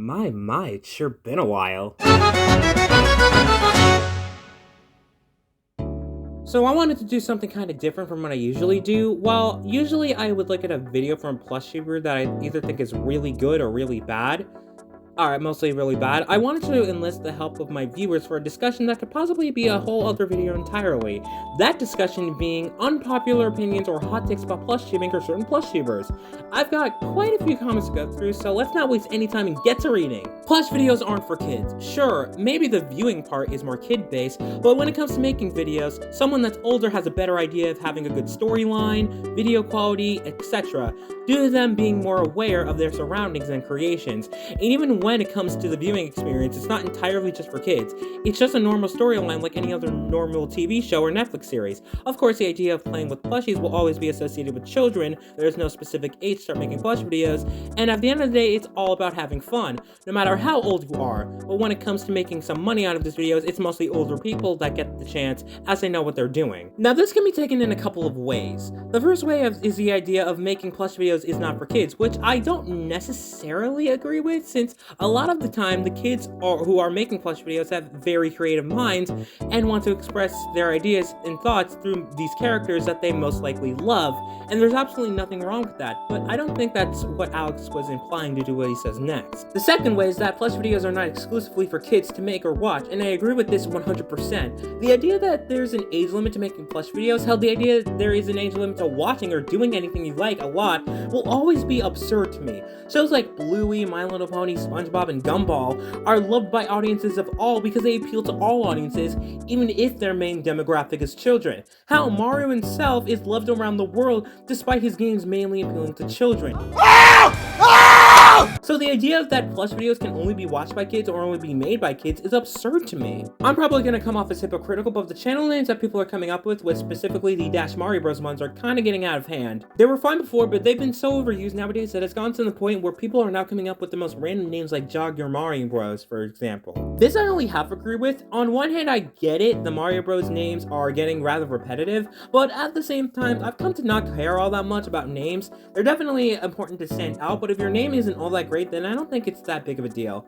My, it's sure been a while. So I wanted to do something kind of different from what I usually do. Well, usually I would look at a video from a PlushTuber that I either think is really good or really bad. Alright, mostly really bad. I wanted to enlist the help of my viewers for a discussion that could possibly be a whole other video entirely. That discussion being unpopular opinions or hot takes about plush tubing for certain plush tubers. I've got quite a few comments to go through, so let's not waste any time and get to reading. Plush videos aren't for kids. Sure, maybe the viewing part is more kid-based, but when it comes to making videos, someone that's older has a better idea of having a good storyline, video quality, etc., due to them being more aware of their surroundings and creations. And even when it comes to the viewing experience, it's not entirely just for kids. It's just a normal storyline like any other normal TV show or Netflix series. Of course, the idea of playing with plushies will always be associated with children. There's no specific age to start making plush videos, and at the end of the day, it's all about having fun, no matter how old you are. But when it comes to making some money out of these videos, it's mostly older people that get the chance as they know what they're doing. Now, this can be taken in a couple of ways. The first way is the idea of making plush videos is not for kids, which I don't necessarily agree with, since a lot of the time the kids who are making plush videos have very creative minds and want to express their ideas and thoughts through these characters that they most likely love, and there's absolutely nothing wrong with that, but I don't think that's what Alex was implying to do what he says next. The second way is that plush videos are not exclusively for kids to make or watch, and I agree with this 100%. The idea that there's an age limit to making plush videos, hell, the idea that there is an age limit to watching or doing anything you like a lot will always be absurd to me. Shows like Bluey, My Little Pony, SpongeBob, and Gumball are loved by audiences of all because they appeal to all audiences, even if their main demographic is children. How Mario himself is loved around the world despite his games mainly appealing to children. So the idea that plush videos can only be watched by kids or only be made by kids is absurd to me. I'm probably gonna come off as hypocritical, but the channel names that people are coming up with specifically the Dash Mario Bros ones, are kinda getting out of hand. They were fine before, but they've been so overused nowadays that it's gone to the point where people are now coming up with the most random names like Jog Your Mario Bros, for example. This I only half agree with. On one hand, I get it, the Mario Bros names are getting rather repetitive, but at the same time, I've come to not care all that much about names. They're definitely important to stand out, but if your name isn't all that great, then I don't think it's that big of a deal.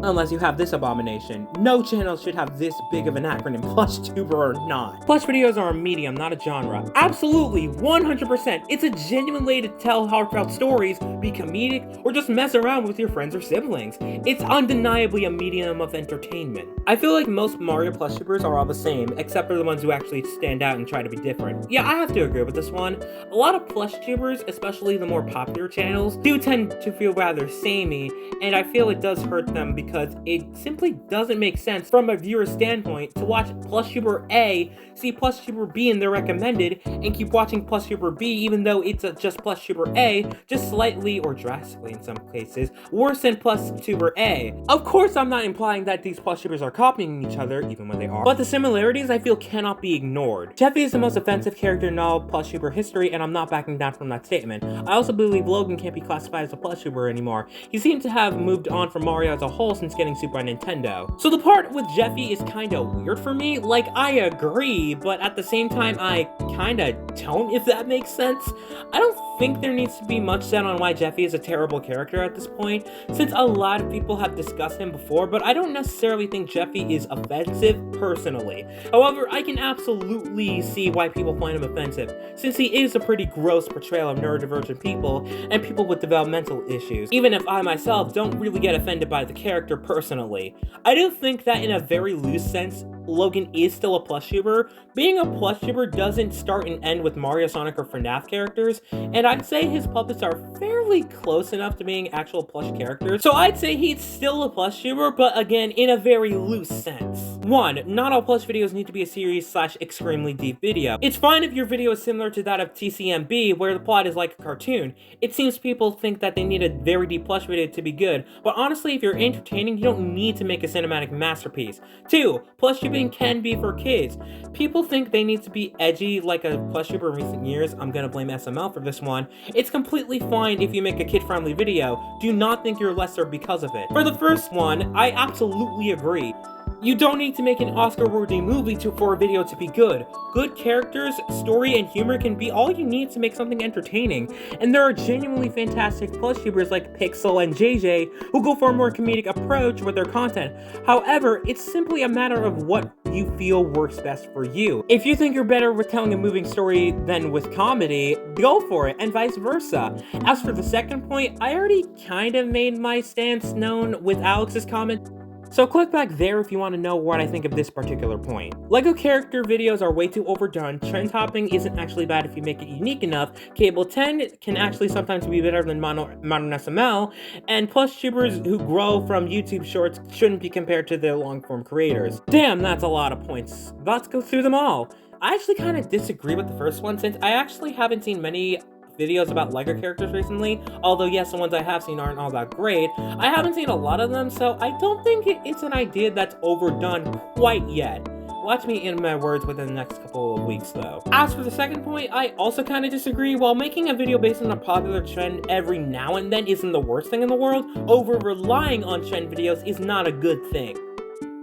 Unless you have this abomination. No channel should have this big of an acronym, PlushTuber or not. Plush videos are a medium, not a genre. Absolutely, 100%. It's a genuine way to tell heartfelt stories, be comedic, or just mess around with your friends or siblings. It's undeniably a medium of entertainment. I feel like most Mario PlushTubers are all the same, except for the ones who actually stand out and try to be different. Yeah, I have to agree with this one. A lot of PlushTubers, especially the more popular channels, do tend to feel rather samey, and I feel it does hurt them because it simply doesn't make sense from a viewer standpoint to watch PlushTuber A, see PlushTuber B in their recommended, and keep watching PlushTuber B even though it's just PlushTuber A, just slightly or drastically in some cases worse than PlushTuber A. Of course, I'm not implying that these PlushTubers are copying each other, even when they are, but the similarities I feel cannot be ignored. Jeffy is the most offensive character in all PlushTuber history, and I'm not backing down from that statement. I also believe Logan can't be classified as a PlushTuber anymore. He seems to have moved on from Mario as a whole since getting sued by Nintendo. So the part with Jeffy is kinda weird for me. Like, I agree, but at the same time, I kinda don't, if that makes sense. I don't think there needs to be much said on why Jeffy is a terrible character at this point, since a lot of people have discussed him before, but I don't necessarily think Jeffy is offensive personally. However, I can absolutely see why people find him offensive, since he is a pretty gross portrayal of neurodivergent people and people with developmental issues, even if I myself don't really get offended by the character personally. I do think that in a very loose sense, Logan is still a PlushTuber. Being a PlushTuber doesn't start and end with Mario, Sonic, or FNAF characters, and I'd say his puppets are fairly close enough to being actual plush characters, so I'd say he's still a PlushTuber, but again, in a very loose sense. 1. Not all plush videos need to be a series/extremely deep video. It's fine if your video is similar to that of TCMB, where the plot is like a cartoon. It seems people think that they need a very deep plush video to be good, but honestly, if you're entertaining, you don't need to make a cinematic masterpiece. 2. PlushTubing can be for kids. People think they need to be edgy like a PlushTuber in recent years. I'm gonna blame SML for this one. It's completely fine if you make a kid-friendly video. Do not think you're lesser because of it. For the first one, I absolutely agree. You don't need to make an Oscar-worthy movie for a video to be good. Good characters, story, and humor can be all you need to make something entertaining, and there are genuinely fantastic PlushTubers like Pixel and JJ who go for a more comedic approach with their content. However, it's simply a matter of what you feel works best for you. If you think you're better with telling a moving story than with comedy, go for it, and vice versa. As for the second point, I already kind of made my stance known with Alex's comment, so click back there if you want to know what I think of this particular point. LEGO character videos are way too overdone, trend hopping isn't actually bad if you make it unique enough, Cable 10 can actually sometimes be better than modern SML, and PlushTubers who grow from YouTube shorts shouldn't be compared to their long-form creators. Damn, that's a lot of points. Let's go through them all. I actually kind of disagree with the first one, since I actually haven't seen many videos about LEGO characters recently, although yes, the ones I have seen aren't all that great. I haven't seen a lot of them, so I don't think it's an idea that's overdone quite yet. Watch me in my words within the next couple of weeks though. As for the second point, I also kind of disagree. While making a video based on a popular trend every now and then isn't the worst thing in the world, over-relying on trend videos is not a good thing.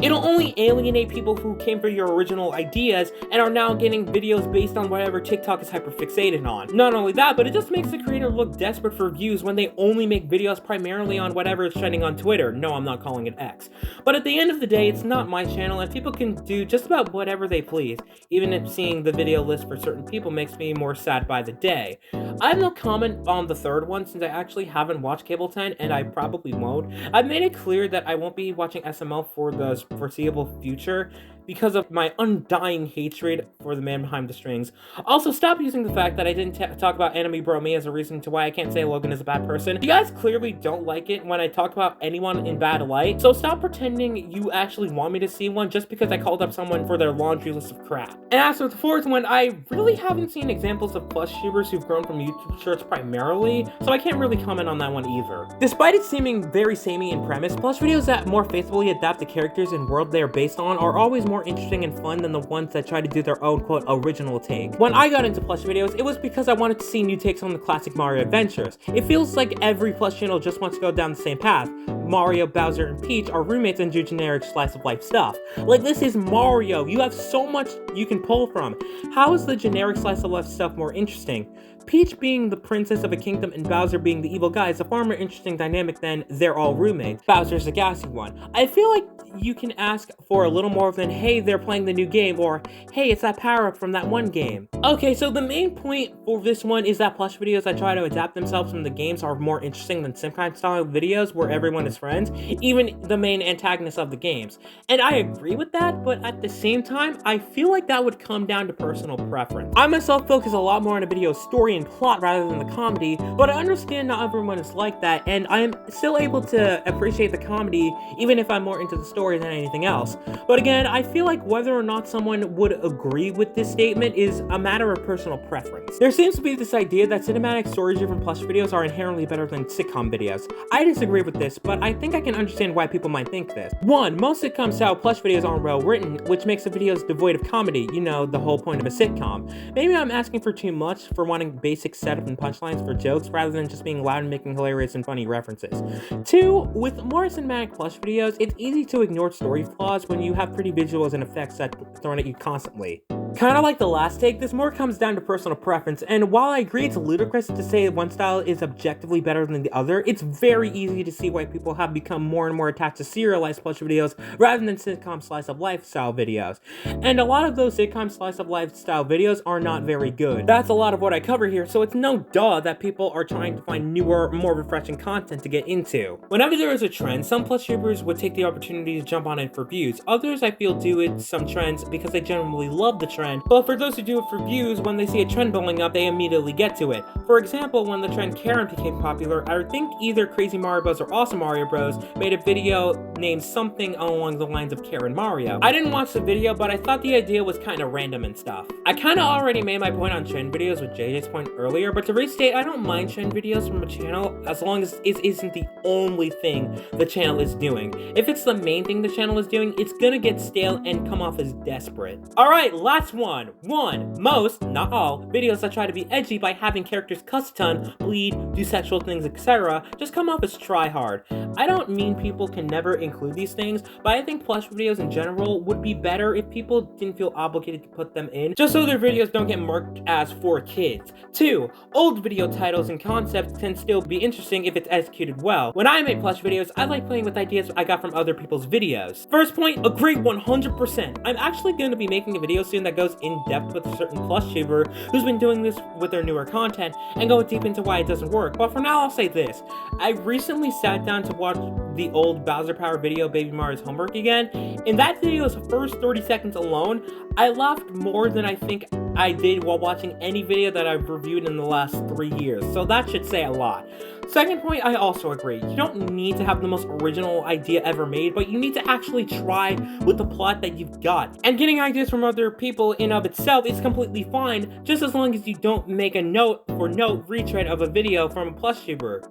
It'll only alienate people who came for your original ideas and are now getting videos based on whatever TikTok is hyper-fixated on. Not only that, but it just makes the creator look desperate for views when they only make videos primarily on whatever is trending on Twitter. No, I'm not calling it X. But at the end of the day, it's not my channel and people can do just about whatever they please, even if seeing the video list for certain people makes me more sad by the day. I have no comment on the third one since I actually haven't watched Cable 10 and I probably won't. I've made it clear that I won't be watching SML for the foreseeable future because of my undying hatred for the man behind the strings. Also, stop using the fact that I didn't talk about Enemy Bro Me as a reason to why I can't say Logan is a bad person. You guys clearly don't like it when I talk about anyone in bad light, so stop pretending you actually want me to see one just because I called up someone for their laundry list of crap. And as for the fourth one, I really haven't seen examples of PlushTubers who've grown from YouTube shorts primarily, so I can't really comment on that one either. Despite it seeming very samey in premise, plush videos that more faithfully adapt the characters and world they are based on are always more interesting and fun than the ones that try to do their own quote original take. When I got into plush videos, it was because I wanted to see new takes on the classic Mario adventures. It feels like every plush channel just wants to go down the same path. Mario, Bowser, and Peach are roommates and do generic slice of life stuff. Like, this is Mario, you have so much you can pull from. How is the generic slice of life stuff more interesting? Peach being the princess of a kingdom and Bowser being the evil guy is a far more interesting dynamic than they're all roommates. Bowser's the gassy one. I feel like you can ask for a little more than, hey, they're playing the new game, or hey, it's that power-up from that one game. Okay, so the main point for this one is that plush videos that try to adapt themselves from the games are more interesting than Simcime style videos where everyone is friends, even the main antagonists of the games. And I agree with that, but at the same time, I feel like that would come down to personal preference. I myself focus a lot more on a video's story and plot rather than the comedy, but I understand not everyone is like that, and I'm still able to appreciate the comedy even if I'm more into the story than anything else. But again, I feel like whether or not someone would agree with this statement is a matter of personal preference. There seems to be this idea that cinematic story-driven plush videos are inherently better than sitcom videos. I disagree with this, but I think I can understand why people might think this. One, most sitcom style plush videos aren't well written, which makes the videos devoid of comedy, you know, the whole point of a sitcom. Maybe I'm asking for too much for wanting basic setup and punchlines for jokes rather than just being loud and making hilarious and funny references. Two, with more cinematic plush videos, it's easy to ignore story flaws when you have pretty visuals and effects that thrown at you constantly. Kind of like the last take, this more comes down to personal preference, and while I agree it's ludicrous to say one style is objectively better than the other, it's very easy to see why people have become more and more attached to serialized plush videos rather than sitcom slice of life style videos. And a lot of those sitcom slice of life style videos are not very good. That's a lot of what I cover here, so it's no duh that people are trying to find newer, more refreshing content to get into. Whenever there is a trend, some plush tubers would take the opportunity to jump on it for views. Others I feel do it some trends because they genuinely love the trend, but for those who do it for views, when they see a trend blowing up, they immediately get to it. For example, when the trend Karen became popular, I think either Crazy Mario Bros or Awesome Mario Bros made a video named something along the lines of Karen Mario. I didn't watch the video, but I thought the idea was kind of random and stuff. I kind of already made my point on trend videos with JJ's point earlier, but to restate, I don't mind trend videos from a channel as long as it isn't the only thing the channel is doing. If it's the main thing the channel is doing, it's gonna get stale and come off as desperate. Alright, last one. 1. Most, not all, videos that try to be edgy by having characters cuss a ton, bleed, do sexual things, etc. just come off as try-hard. I don't mean people can never include these things, but I think plush videos in general would be better if people didn't feel obligated to put them in, just so their videos don't get marked as for kids. 2. Old video titles and concepts can still be interesting if it's executed well. When I make plush videos, I like playing with ideas I got from other people's videos. First point, agree 100%. I'm actually going to be making a video soon that goes in depth with a certain PlushTuber who's been doing this with their newer content and go deep into why it doesn't work. But for now, I'll say this. I recently sat down to watch the old Bowser Power video, Baby Mario's Homework again. In that video's first 30 seconds alone, I laughed more than I think I did while watching any video that I've reviewed in the last 3 years, so that should say a lot. Second point, I also agree. You don't need to have the most original idea ever made, but you need to actually try with the plot that you've got. And getting ideas from other people in of itself is completely fine, just as long as you don't make a note for note retread of a video from a PlushTuber.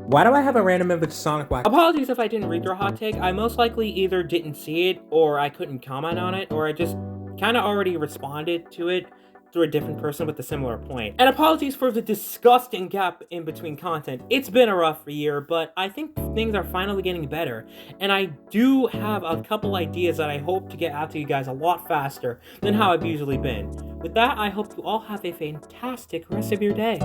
Why do I have a random image Sonic Wax? Apologies if I didn't read your hot take. I most likely either didn't see it, or I couldn't comment on it, or I just kind of already responded to it through a different person with a similar point. And apologies for the disgusting gap in between content. It's been a rough year, but I think things are finally getting better. And I do have a couple ideas that I hope to get out to you guys a lot faster than how I've usually been. With that, I hope you all have a fantastic rest of your day.